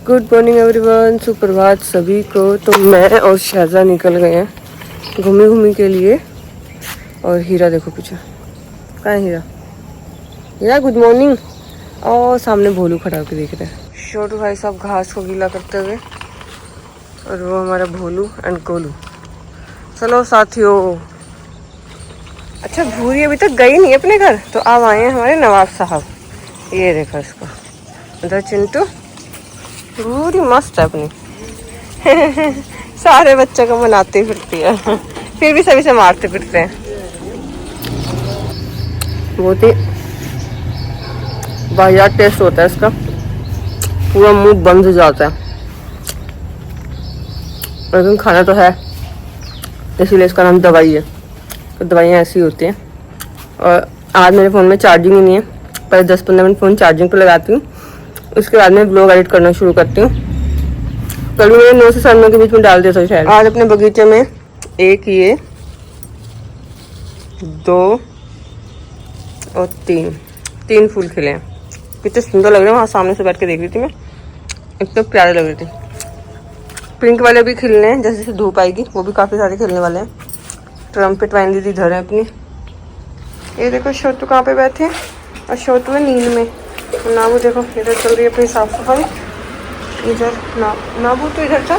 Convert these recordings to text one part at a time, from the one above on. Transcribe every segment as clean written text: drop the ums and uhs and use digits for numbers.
Good morning everyone, सुप्रभात सभी को। तो मैं और शाहजा निकल गए हैं घूमी के लिए। और हीरा देखो पीछे, कहाँ है हीरा? हीरा गुड मॉर्निंग। और सामने भोलू खड़ा होकर देख रहे हैं। छोटू भाई साहब घास को गीला करते हुए, और वो हमारा भोलू एंड गोलू। चलो साथियों। अच्छा भूरी अभी तक गई नहीं अपने घर, तो अब आए हैं हमारे नवाब साहब। ये देखो इसको, उधर चिंटू। पूरी मस्त है अपनी। सारे बच्चों को मनाती फिरती है, फिर भी सभी से मारते फिरते हैं। बहुत ही वाहियात टेस्ट होता है इसका, पूरा मुंह बंद हो जाता है, लेकिन खाना तो है, इसीलिए इसका नाम दवाई है। तो दवाइयाँ ऐसी होती हैं। और आज मेरे फ़ोन में चार्जिंग ही नहीं है, पहले 10-15 मिनट फ़ोन चार्जिंग पर लगाती हूँ, उसके बाद में ब्लॉग एडिट करना शुरू करती हूँ। कल मैंने 9 से 9 के बीच में डाल दिया था शायद। आज अपने बगीचे में एक ये 2 और 3 फूल खिले हैं। कितने सुंदर लग रहे हैं, वहाँ सामने से बैठ के देख रही थी मैं, इतने प्यारे लग रहे थे। पिंक वाले भी खिलने हैं, जैसे जैसे धूप आएगी वो भी काफ़ी सारे खिलने वाले हैं। ट्रम्पेट वाइन दीदी इधर है अपनी। ये देखो छोटू कहाँ पे बैठे हैं, और छोटू है नींद में। नाबू देखो इधर चल रही है अपनी साफ सफाई। इधर नाबू तो इधर था,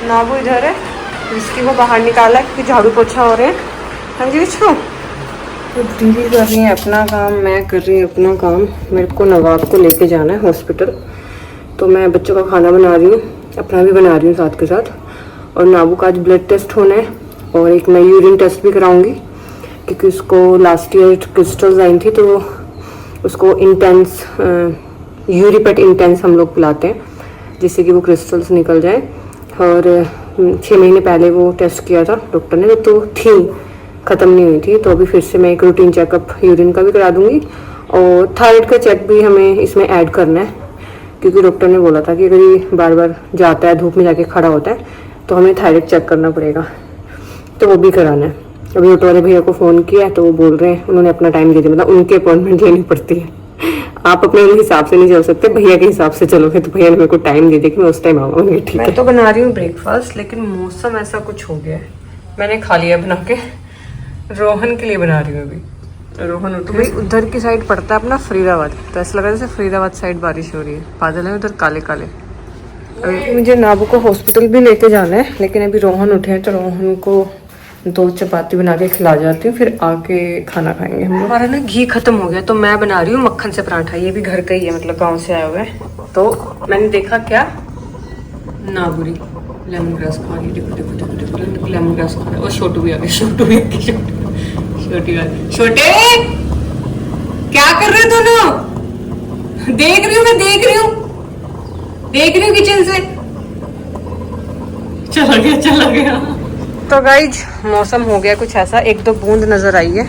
नाबू इधर है। इसकी को बाहर निकाला है क्योंकि झाड़ू पोछा हो रहे हैं। हाँ जी बिच्छू। तो दीदी कर रही है अपना काम, मैं कर रही हूँ अपना काम। मेरे को नवाब को लेके जाना है हॉस्पिटल, तो मैं बच्चों का खाना बना रही हूँ, अपना भी बना रही हूँ साथ के साथ। और नाबू का आज ब्लड टेस्ट होना है, और एक मैं यूरिन टेस्ट भी कराऊंगी, क्योंकि उसको लास्ट ईयर क्रिस्टल्स आई थी, तो उसको इंटेंस यूरिपेट इंटेंस हम लोग पिलाते हैं, जिससे कि वो क्रिस्टल्स निकल जाए। और 6 महीने पहले वो टेस्ट किया था डॉक्टर ने, तो थी ख़त्म नहीं हुई थी। तो अभी फिर से मैं एक रूटीन चेकअप यूरिन का भी करा दूंगी, और थायराइड का चेक भी हमें इसमें ऐड करना है, क्योंकि डॉक्टर ने बोला था कि अगर ये बार बार जाता है, धूप में जाके खड़ा होता है, तो हमें थायराइड चेक करना पड़ेगा, तो वो भी कराना है। अभी ऑटो वाले भैया को फ़ोन किया, तो वो बोल रहे हैं, उन्होंने अपना टाइम दे दिया, मतलब उनके अपॉइंटमेंट लेनी पड़ती है। आप अपने हिसाब से नहीं चल सकते, भैया के हिसाब से चलोगे, तो भैया ने मेरे को टाइम दे दिया कि मैं उस टाइम आऊँगी। ठीक है। मैं तो बना रही हूँ ब्रेकफास्ट, लेकिन मौसम ऐसा कुछ हो गया है, मैंने खा लिया बना के। रोहन के लिए बना रही हूँ अभी। रोहन उठ भाई उधर की साइड पड़ता है अपना फरीदाबाद, तो ऐसा लग रहा है जैसे फरीदाबाद साइड बारिश हो रही है, बादल है उधर काले काले। अभी मुझे नाबू को हॉस्पिटल भी लेके जाना है, लेकिन अभी रोहन उठे हैं, तो रोहन को 2 चपाती बना के खिला जाती हूँ, फिर आके खाना खाएंगे हम लोग। हमारा ना घी खत्म हो गया, तो मैं बना रही हूँ मक्खन से पराठा। ये भी घर का ही है, मतलब गांव से आया हुआ है। तो मैंने देखा क्या, नाबुरी लेमन ग्रास खा रही है, देखो देखो देखो देखो लेमन ग्रास खा रहा है। और छोटू भी आ गया, छोटू भी आ गया, छोटे क्या कर रहे हो दोनों? देख रही हूँ मैं, देख रही हूँ किचन से। चला गया। तो गाइज मौसम हो गया कुछ ऐसा, 1-2 बूंद नजर आई है।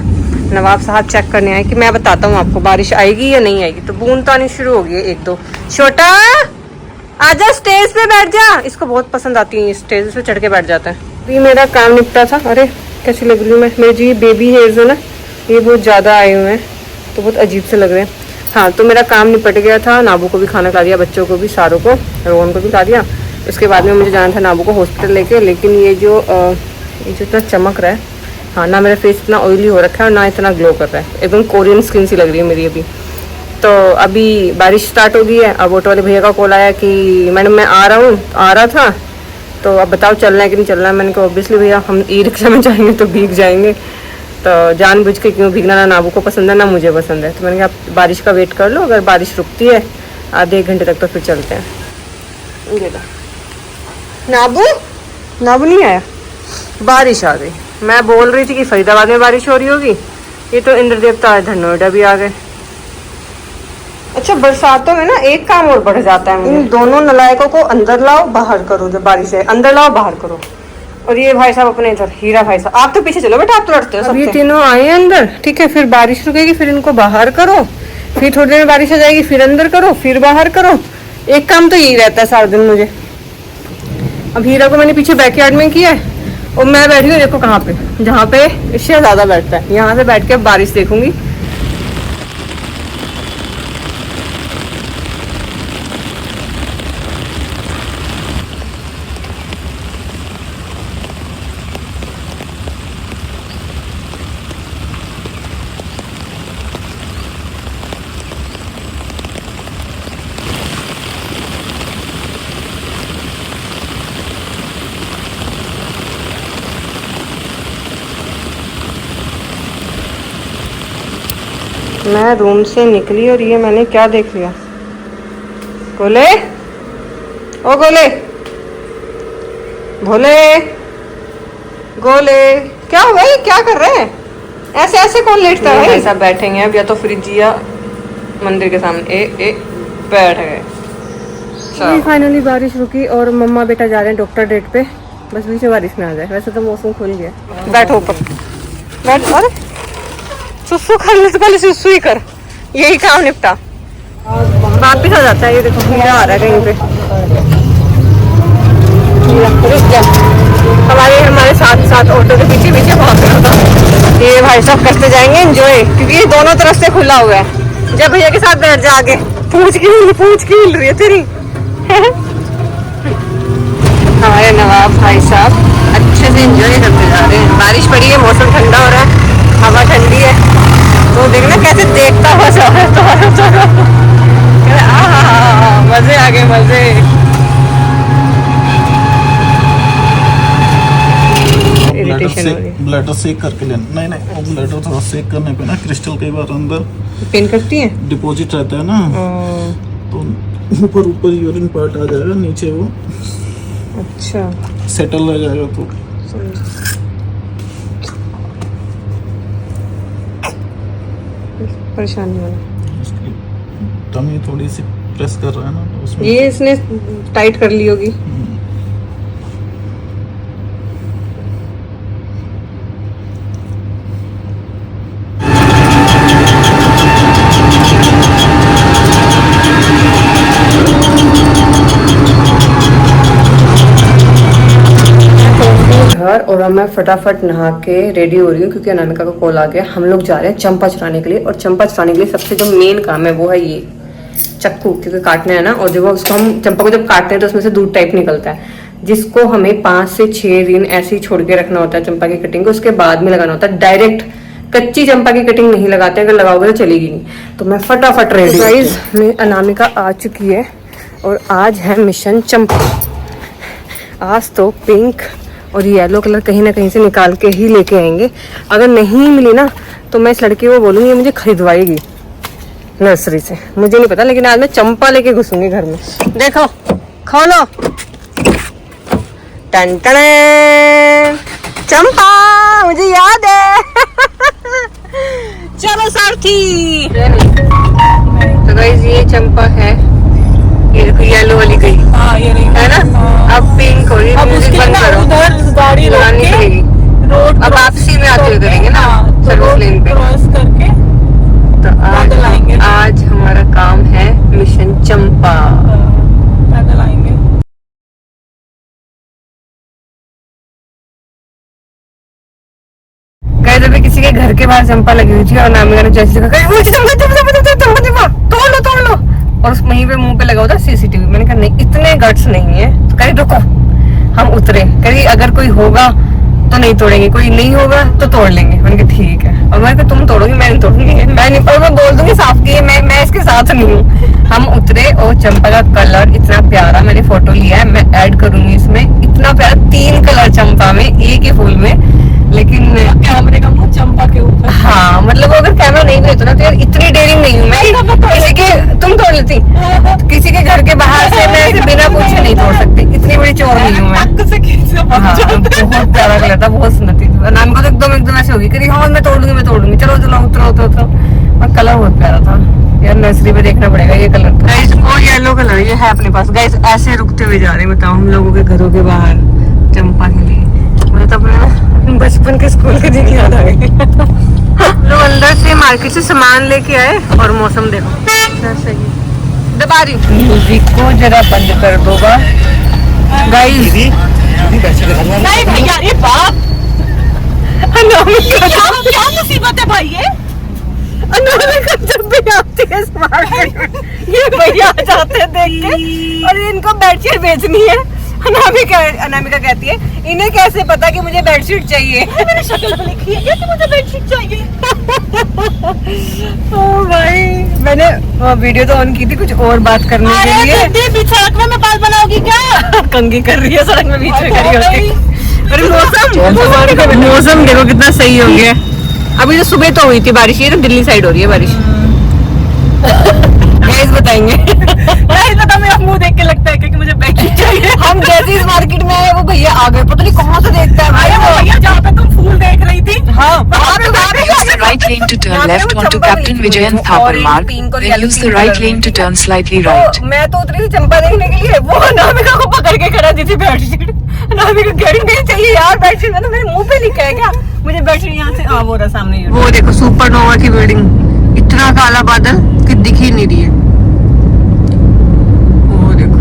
नवाब साहब चेक करने आए कि मैं बताता हूँ आपको बारिश आएगी या नहीं आएगी, तो बूंद तो आनी शुरू हो गई है 1-2। छोटा आजा स्टेज पे बैठ जा, इसको बहुत पसंद आती है, स्टेज पे चढ़ के बैठ जाता है। अभी मेरा काम निपटा था। अरे कैसी लग रही हूँ मैं, मेरे जो ये बेबी हेयर्स है ना, ये बहुत ज़्यादा आए हुए हैं, तो बहुत अजीब से लग रहे हैं। हाँ, तो मेरा काम निपट गया था। नाबू को भी खाना खिला दिया, बच्चों को भी, सारों को, रोहन को भी खिला दिया। उसके बाद में मुझे जाना था नाबू को हॉस्पिटल लेके, लेकिन ये जो इतना चमक रहा है, हाँ, ना मेरा फेस इतना ऑयली हो रखा है और ना इतना ग्लो कर रहा है, एकदम कोरियन स्किन सी लग रही है मेरी अभी। तो अभी बारिश स्टार्ट हो गई है। अब ऑटो वाले भैया का कॉल आया कि मैडम मैं आ रहा था, तो अब बताओ चलना है कि नहीं चलना है। मैंने कहा ऑब्वियसली भैया हम ई रिक्शा में जाएंगे तो भीग जाएंगे, तो जानबूझ के क्यों भीगना, ना नाबू को पसंद है ना मुझे पसंद है। तो मैंने कहा आप बारिश का वेट कर लो, अगर बारिश रुकती है आधे 1 घंटे तक तो फिर चलते हैं। ये नाबू नहीं आया, बारिश आ गई। मैं बोल रही थी कि फरीदाबाद में बारिश हो रही होगी, ये तो इंद्र देवता आए, नोएडा भी आ गए। अच्छा बरसातों में ना एक काम और बढ़ जाता है, इन दोनों नलायकों को अंदर लाओ बाहर करो, जब बारिश है अंदर लाओ बाहर करो। और ये भाई साहब अपने इधर, हीरा भाई साहब आप तो पीछे चलो बेटा, आप तो लड़ते हो सब। ये तीनों आए अंदर, ठीक है, फिर बारिश रुकेगी, फिर इनको बाहर करो, फिर थोड़ी देर में बारिश आ जाएगी, फिर अंदर करो, फिर बाहर करो। एक काम तो यही रहता है सारा दिन मुझे। अब हीरा को मैंने पीछे बैकयार्ड में किया है, और मैं बैठी हूँ देखो कहाँ पे, जहाँ पे इससे ज़्यादा बैठता है, यहाँ से बैठ के बारिश देखूंगी। मैं रूम से निकली और ये मैंने क्या देख लिया, गोले, ओ गोले, भोले, गोले, क्या हुआ ये, क्या कर रहे हैं? ऐसे ऐसे कौन लेटता है? भाई साहब बैठेंगे अब या तो फ्रिज या मंदिर के सामने। बैठ गए। फाइनली बारिश रुकी और मम्मा बेटा जा रहे हैं डॉक्टर डेट पे, बस बीच में बारिश में आ जाए। वैसे तो मौसम खुल गया। बैठो ऊपर, बैठ। अरे सुसु कर ले तो पहले सुसु ही कर, यही काम निपटा। वापिस आ जाता है। ये देखो हीरा आ रहा है कहीं पे। रुक जा, हमारे साथ साथ ऑटो के पीछे पीछे भाग रहा था। ये भाई साहब करते जाएंगे एंजॉय, क्योंकि ये दोनों तरफ से खुला हुआ है। जब भैया के साथ बैठ जा आगे, पूछ की हिल रही है तेरी। हमारे नवाब भाई साहब अच्छे से एंजॉय करते जा रहे हैं। बारिश पड़ी है, मौसम ठंडा हो रहा है, हवा ठंडी है, तो देखना कैसे देखता हुआ जा रहा है। मजे आ गए, मजे। ब्लैडर सेक करके लेना। नहीं वो ब्लैडर थोड़ा सेक करने पे ना क्रिस्टल कई बार अंदर पेन करती है, डिपॉजिट रहता है ना, तो ऊपर यूरिन पार्ट आ जाएगा, नीचे वो अच्छा सेटल रह जाएगा। तो परेशानी होगी। उसकी टमी थोड़ी सी प्रेस कर रहा है ना, तो उसमें ये इसने टाइट कर ली होगी। और अब मैं फटाफट नहा के रेडी हो रही हूँ, क्योंकि अनामिका का कॉल आ गया। हम लोग जा रहे हैं चंपा चुराने के लिए, और चंपा चुराने के लिए सबसे जो मेन काम है वो है ये चक्कू, क्योंकि काटना है ना। और जब उसको हम चंपा को जब काटते हैं तो उसमें से दूध टाइप निकलता है, जिसको हमें 5 से 6 दिन ऐसे ही छोड़ के रखना होता है चंपा की कटिंग को। उसके बाद में लगाना होता है। डायरेक्ट कच्ची चंपा की कटिंग नहीं लगाते, अगर लगाओगे तो चलेगी नहीं। तो मैं फटाफट रेडी। गाइस में अनामिका आ चुकी है और आज है मिशन चंपा। आज तो पिंक और येलो कलर कहीं ना कहीं से निकाल के ही लेके आएंगे। अगर नहीं मिली ना तो मैं इस लड़की को बोलूंगी मुझे खरीदवाएगी नर्सरी से, मुझे नहीं पता, लेकिन आज मैं चंपा लेके घुसूंगी घर में। देखो खोलो, टन टन, चंपा मुझे याद है। चलो सारथी। तो गाइस ये चंपा है, ये देखो येलो वाली गई है ना। अब पिंक हो रही है, म्यूजिक बंद करो, उधर गाड़ी लगानी पड़ेगी। अब वापसी में आते हुए करेंगे ना सर्विस लेन पे क्रॉस करके। तो आज हमारा काम है मिशन चंपा। पैदल आएंगे। गाइस अभी किसी के घर के बाहर चंपा लगी हुई थी और अनामिका ने जैसे तोड़ लो, और उस वहीं पे मुंह पे लगा होता सीसीटीवी। मैंने कहा नहीं, इतने गट्स नहीं है। तो कह रही रुको, हम उतरे। कह रही अगर कोई होगा तो नहीं तोड़ेंगे, कोई नहीं होगा तो तोड़ लेंगे। मैंने कहा ठीक है। और मैं तुम तोड़ोगी, मैं नहीं तोड़ूंगी, मैं नहीं, और मैं बोल दूंगी साफ कि मैं इसके साथ नहीं हूँ। हम उतरे और चंपा का कलर इतना प्यारा, मैंने फोटो लिया है, मैं ऐड करूंगी इसमें। इतना प्यारा 3 कलर चंपा में, एक ही फूल में, लेकिन कैमरे का मुंह चंपा के ऊपर। हाँ मतलब अगर कैमरा नहीं भी होता ना तो यार इतनी डेयरिंग नहीं हूँ मैं। किसी के तुम तोड़ लेती, किसी के घर के बाहर से मैं ऐसे बिना पूछे नहीं तोड़ सकती, इतनी बड़ी चोर नहीं हूँ मैं। हाँ, बहुत प्यारा कलर था, बहुत सुंदर थी। नाम को तो एकदम ऐसे होगी कि हाँ मैं तोड़ूंगी, चलो उतरो। और कलर बहुत प्यारा था यार, नर्सरी पे देखना पड़ेगा ये कलर। गाइस वो येलो कलर ये है अपने पास। गाइस ऐसे रुकते हुए जा रहे हैं, बताओ हम लोगों के घरों के बाहर चंपा के लिए। मुझे तो अपने बचपन के स्कूल के दिन याद आ गए। लोग अंदर से मार्केट से सामान लेके आए और मौसम देखो सही दबा रही। म्यूजिक को जरा बंद कर दो गाइस। नहीं भैया, ये बाप क्या मुसीबत है भाई। ये जब भी आती है ये भैया आ जाते हैं देख के, और इनको बेडशीट बेचनी है। अनामिका कहती है इन्हें कैसे पता कि मुझे बेडशीट चाहिए। मैंने शक्ल में लिखी है कि मुझे बेडशीट चाहिए। ओ भाई मैंने वीडियो तो ऑन की थी कुछ और बात करने के लिए। सड़क में मैं बाल बनाऊंगी क्या? कंगी कर रही है सड़क में बीच में खड़ी होकर। अरे मौसम देखो कितना सही हो गया। अभी तो सुबह तो हुई थी बारिश, ये तो दिल्ली साइड हो रही है बारिश। गाइस बताएंगे। गाइस पता मेरा मुंह देख के लगता है कि मुझे बेडशीट चाहिए। हम जैसे इस मार्केट में आए वो भैया आ गए, पता नहीं कहाँ से देखता है भाई। अरे वो भैया जहाँ पे तुम फूल देख रही थी, हाँ Use the right lane to turn left onto Captain Vijayan Thapar Marg. Then use the right lane to turn slightly right. मैं तो उतरी थी चंपा देखने के लिए, वो नामिका को पकड़ के खड़ा दी थी बेडशीट। नामिका घड़ी नहीं चाहिए यार बेडशीट, मतलब मेरे मुंह पे लिखा है क्या? मुझे बेडशीट यहाँ से वो रहा सामने ही। वो देखो सुपरनोवा की बिल्डिंग, इतना काला बादल कि दिख ही नहीं रही है। वो देखो।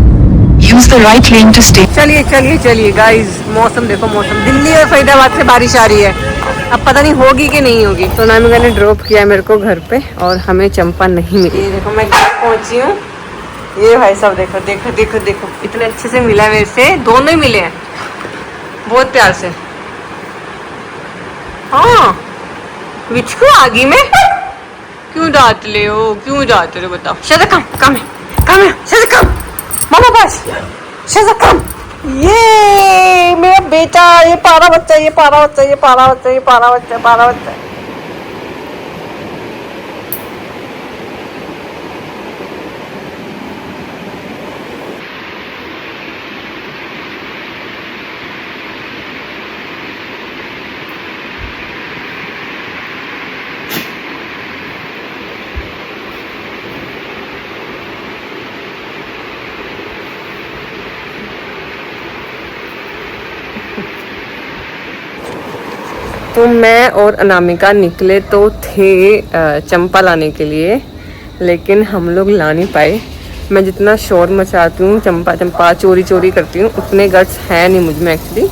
Use the right lane to stay. चलिए चलिए चलिए गाइस, मौसम देखो मौसम, दिल्ली और फरीदाबाद से बारिश आ रही है, अब पता नहीं होगी कि नहीं होगी। तो नामिका ने ड्रॉप किया मेरे को घर पे और हमें चंपा नहीं मिली। ये देखो मैं घर पहुंची हूँ, ये भाई साहब देखो देखो देखो देखो, इतने अच्छे से मिला मेरे से, दोनों ही मिले हैं बहुत प्यार से। हाँ विचकू आगी में क्यों डांट ले हो, क्यों डांट रहे हो बताओ? शजा कम है शजा कम, मामा पास शजा कम। ये मेरा बेटा, ये पारा बच्चा, ये पारा बच्चा, ये पारा बच्चा, ये पारा बच्चा, पारा बच्चा। तो मैं और अनामिका निकले तो थे चंपा लाने के लिए, लेकिन हम लोग ला नहीं पाए। मैं जितना शोर मचाती हूँ, चंपा चंपा चोरी चोरी करती हूँ, उतने गट्स हैं नहीं मुझ में एक्चुअली।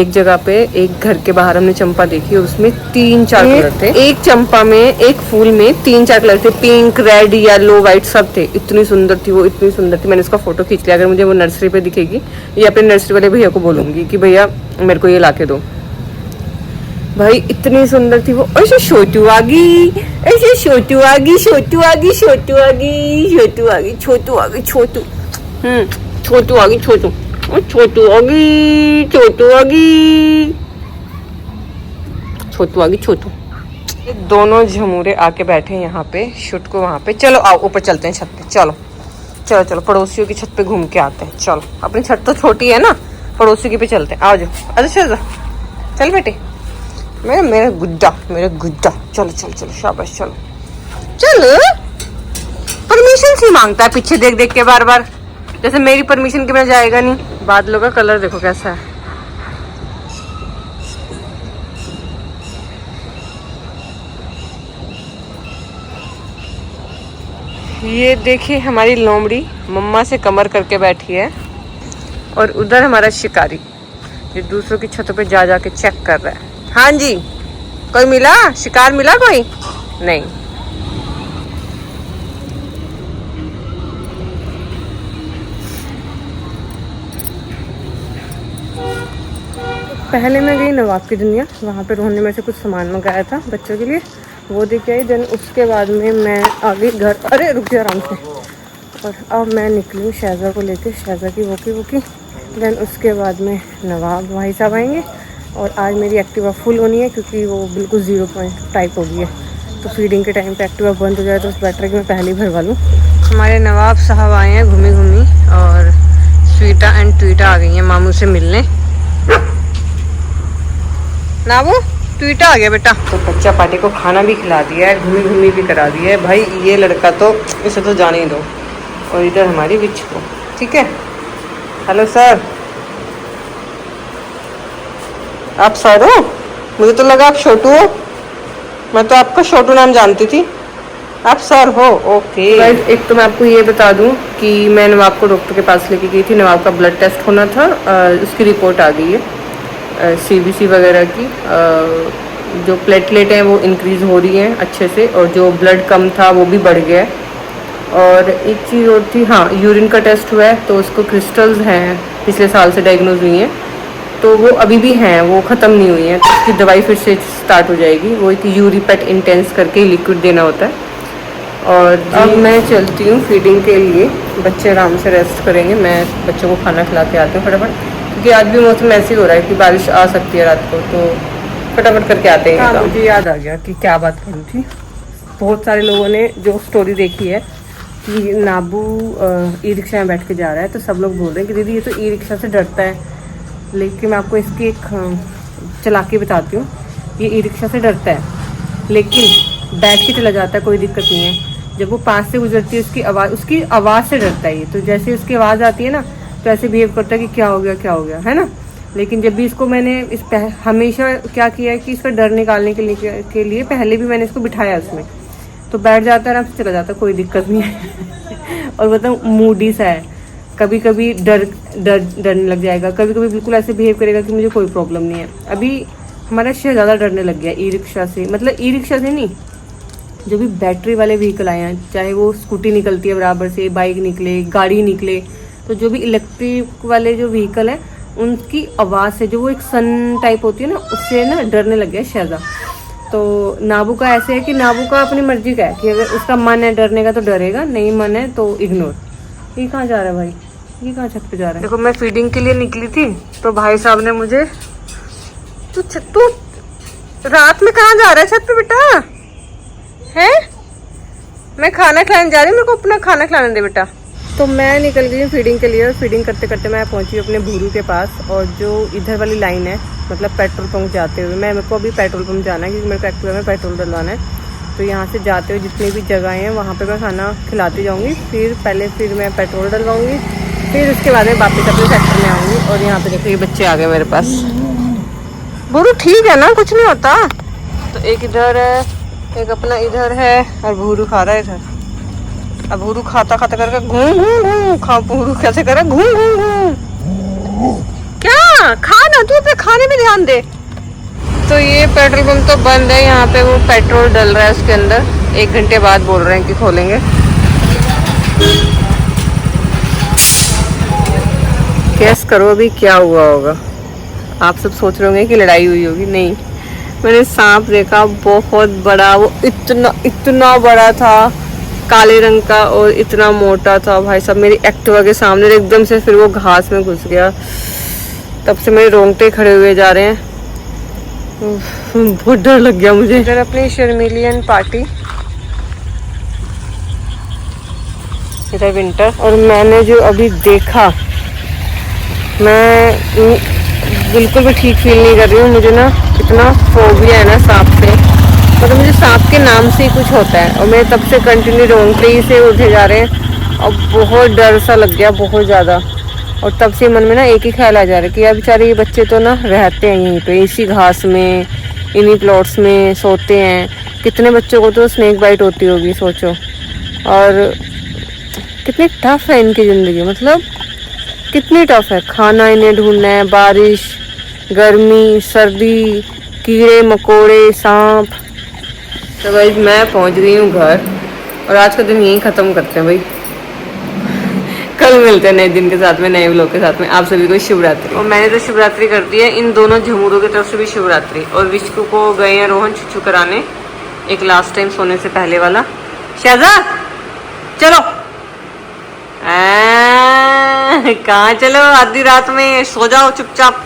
एक जगह पे एक घर के बाहर हमने चंपा देखी, उसमें 3-4 कलर थे। एक चंपा में, एक फूल में 3-4 कलर थे, पिंक, रेड, येलो, व्हाइट सब थे। इतनी सुंदर थी वो, इतनी सुंदर थी। मैंने उसका फोटो खींच लिया, अगर मुझे वो नर्सरी पे दिखेगी या अपने नर्सरी वाले भैया को बोलूंगी कि भैया मेरे को ये ला के दो। भाई इतनी सुंदर थी वो। ऐसे छोटू आ गई, ऐसे छोटू आ गई, छोटू आ गई, छोटू आ गई, छोटू आ गई, छोटू आ गई, छोटू छोटू आ गई, छोटू छोटू आ गई, छोटू आ गई, छोटू आ गई, छोटू। ये दोनों झमूरे आके बैठे हैं यहाँ पे शूट को वहाँ पे। चलो आओ ऊपर चलते हैं छत पे, चलो चलो चलो पड़ोसियों की छत पे घूम के आते हैं। चलो अपनी छत तो छोटी है ना, पड़ोसी की पे चलते हैं। आओ जाओ, अच्छा चल बेटे, मेरा गुड्डा, मेरा गुड्डा, चलो चलो चलो शाबाश, चलो चलो। परमिशन सी मांगता है पीछे देख देख के बार बार, जैसे मेरी परमिशन के बिना जाएगा नहीं। बादलों का कलर देखो कैसा है। ये देखिए हमारी लोमड़ी मम्मा से कमर करके बैठी है, और उधर हमारा शिकारी जो दूसरों की छतों पे जा जाके चेक कर रहा है। हाँ जी, कोई मिला? शिकार मिला कोई? नहीं। पहले मैं गई नवाब की दुनिया, वहाँ पे रोहन ने मेरे से कुछ सामान मंगाया था बच्चों के लिए, वो देख आई। देन उसके बाद में मैं आ गई घर। अरे रुक जा आराम से। और अब मैं निकली शहज़ा को लेके, शहज़ा की वोकी। देन उसके बाद में नवाब भाई साहब आएंगे, और आज मेरी एक्टिवा फुल होनी है क्योंकि वो बिल्कुल 0 पॉइंट टाइप हो गई है। तो फीडिंग के टाइम पे एक्टिवा बंद हो जाए तो उस बैटरी की मैं पहले ही भरवा लूँ। हमारे नवाब साहब आए हैं घूमी, और स्वीटा एंड ट्वीटा आ गई हैं मामू से मिलने। ना वो ट्वीटा आ गया बेटा। तो बच्चा पार्टी को खाना भी खिला दिया है, घूमी भी करा दिया है। भाई ये लड़का तो, इसे तो जाने ही दो। और इधर हमारी बिच को, ठीक है। हेलो सर, आप सर हो? मुझे तो लगा आप छोटू हो, मैं तो आपका छोटू नाम जानती थी, आप सर हो। ओके। एक तो मैं आपको ये बता दूं कि मैं नवाब को डॉक्टर के पास लेके गई थी, नवाब का ब्लड टेस्ट होना था, उसकी रिपोर्ट आ गई है CBC वगैरह की। जो प्लेटलेट हैं वो इंक्रीज़ हो रही हैं अच्छे से, और जो ब्लड कम था वो भी बढ़ गया है। और एक चीज़ और थी, हाँ यूरिन का टेस्ट हुआ है, तो उसको क्रिस्टल्स हैं पिछले साल से डायग्नोज हुई हैं, तो वो अभी भी हैं, वो ख़त्म नहीं हुई हैं, तो उसकी दवाई फिर से स्टार्ट हो जाएगी। वो एक यूरीपेट इंटेंस करके लिक्विड देना होता है। और अब मैं चलती हूँ फीडिंग के लिए, बच्चे आराम से रेस्ट करेंगे, मैं बच्चों को खाना खिला के आती हूँ फटाफट, क्योंकि आज भी मौसम ऐसे ही हो रहा है कि बारिश आ सकती है रात को, तो फटाफट करके आते हैं। हाँ, मुझे याद आ गया कि क्या बात करी थी। बहुत सारे लोगों ने जो स्टोरी देखी है कि नाबू ई रिक्शा में बैठ के जा रहा है, तो सब लोग बोल रहे हैं कि दीदी ये तो ई रिक्शा से डरता है। लेकिन मैं आपको इसकी एक चालाकी बताती हूँ। ये ई रिक्शा से डरता है लेकिन बैठ के चला जाता है, कोई दिक्कत नहीं है। जब वो पास से गुजरती है उसकी आवाज़ से डरता है ये। तो जैसे उसकी आवाज़ आती है ना तो ऐसे बिहेव करता है कि क्या हो गया, है ना। लेकिन जब भी इसको मैंने हमेशा क्या किया है कि इसका डर निकालने के लिए पहले भी मैंने इसको बिठाया उसमें, तो बैठ जाता है, आराम से चला जाता है, कोई दिक्कत नहीं है। और मतलब मूडी सा है, कभी कभी डरने लग जाएगा, कभी कभी बिल्कुल ऐसे बिहेव करेगा कि मुझे कोई प्रॉब्लम नहीं है। अभी हमारा शहजादा डरने लग गया ई रिक्शा से, मतलब ई रिक्शा से नहीं, जो भी बैटरी वाले व्हीकल आए हैं, चाहे वो स्कूटी निकलती है बराबर से, बाइक निकले, गाड़ी निकले, तो जो भी इलेक्ट्रिक वाले जो व्हीकल हैं उनकी आवाज़ से, जो वो एक सन टाइप होती है ना, उससे ना डरने लग गया शहजा। तो नाबू का ऐसे है कि नाबू का अपनी मर्जी का है कि अगर उसका मन है डरने का तो डरेगा, नहीं मन है तो इग्नोर। ये कहाँ जा रहा है भाई, ये कहाँ छत पे जा रहा है? देखो मैं फीडिंग के लिए निकली थी तो भाई साहब ने मुझे, तू रात में कहाँ जा रहा है छत पे बेटा है? मैं खाना खिलाने जा रही हूँ, मेरे को अपना खाना खिलाने दे बेटा। तो मैं निकल गई हूँ फीडिंग के लिए, और फीडिंग करते करते मैं पहुँची अपने भूरू के पास। और जो इधर वाली लाइन है, मतलब पेट्रोल पंप जाते हुए, मेरे को अभी पेट्रोल पंप जाना है क्योंकि मेरे को एक्टिवा में पेट्रोल डलवाना है। तो यहाँ से जाते हुए जितनी भी जगह हैं वहाँ पे मैं खाना खिलाती जाऊँगी, फिर मैं पेट्रोल डलवाऊँगी, फिर उसके बाद में वापस अपने सेक्टर में आऊँगी। और यहाँ पे देखो ये बच्चे आ गए मेरे पास। भूरू ठीक है ना, कुछ नहीं होता। तो एक इधर है, एक अपना इधर है, और भूरू खा रहा है इधर। अब भूरू खाता करके घूम खा, भूरू कैसे कर रहा है घूम। क्या खाना, तू अपने खाने में ध्यान दे। तो ये पेट्रोल पंप तो बंद है, यहाँ पे वो पेट्रोल डल रहा है उसके अंदर। 1 घंटे बाद बोल रहे हैं कि खोलेंगे। गैस करो अभी क्या हुआ होगा। आप सब सोच रहे होंगे कि लड़ाई हुई होगी, नहीं, मैंने सांप देखा बहुत बड़ा, वो इतना बड़ा था, काले रंग का, और इतना मोटा था भाई साहब, मेरी एक्टिवा के सामने एकदम से। फिर वो घास में घुस गया, तब से मेरे रोंगटे खड़े हुए जा रहे हैं, बहुत डर लग गया मुझे। इधर अपनी शर्मिलियन पार्टी, इधर विंटर। और मैंने जो अभी देखा, मैं बिल्कुल भी ठीक फील नहीं कर रही हूँ। मुझे ना इतना फोबिया है ना सांप से, मतलब मुझे सांप के नाम से ही कुछ होता है, और मेरे तब से कंटिन्यू रोंगटे ही से उठे जा रहे हैं, और बहुत डर सा लग गया, बहुत ज़्यादा। और तब से मन में ना एक ही ख्याल आ जा रहा है कि यार बेचारे ये बच्चे तो ना रहते हैं यहीं पे, इसी घास में, इन्हीं प्लॉट्स में सोते हैं। कितने बच्चों को तो स्नेक बाइट होती होगी सोचो। और कितनी टफ है इनकी ज़िंदगी, मतलब कितनी टफ है। खाना इन्हें ढूंढना है, बारिश, गर्मी, सर्दी, कीड़े मकोड़े, सांप। तो भाई मैं पहुंच गई हूँ घर, और आज का दिन यहीं ख़त्म करते हैं भाई। कल मिलते हैं नए दिन के साथ में, नए व्लॉग के साथ में। आप सभी को शिवरात्रि। और मैंने तो शिवरात्रि कर दी है, इन दोनों झमूरों की तरफ से भी शिवरात्रि। और विष्णु को गए हैं रोहन छुच्छू कराने, एक लास्ट टाइम सोने से पहले वाला। शहजा चलो, कहाँ चलो, आधी रात में सो जाओ चुपचाप।